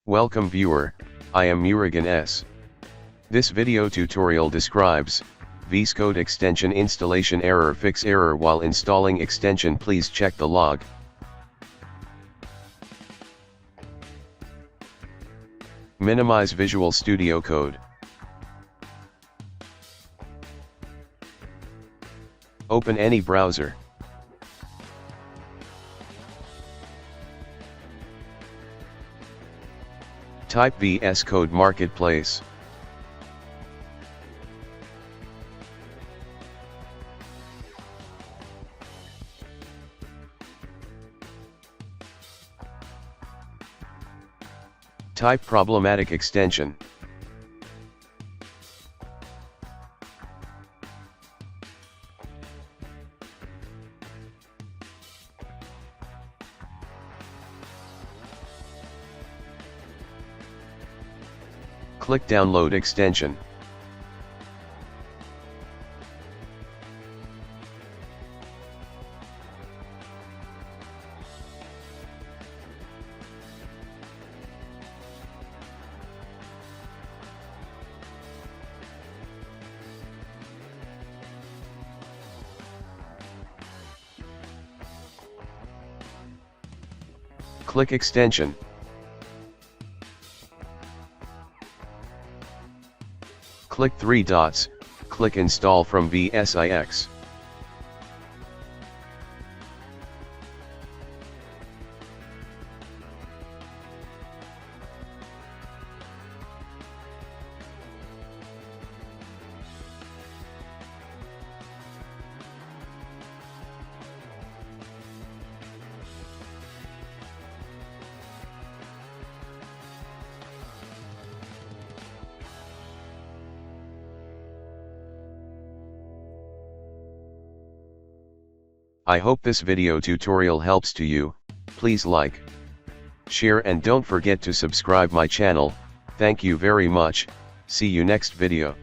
Welcome viewer, I am Murugan S. This video tutorial describes Vscode extension installation error. Fix error while installing extension. Please check the log. Minimize Visual Studio Code. Open any browser. Type Vscode Marketplace. Type problematic extension. Click Download extension. Click Extension. Click three dots, click Install from Vscode. I hope this video tutorial helps to you. Please like, share and don't forget to subscribe my channel. Thank you very much. See you next video.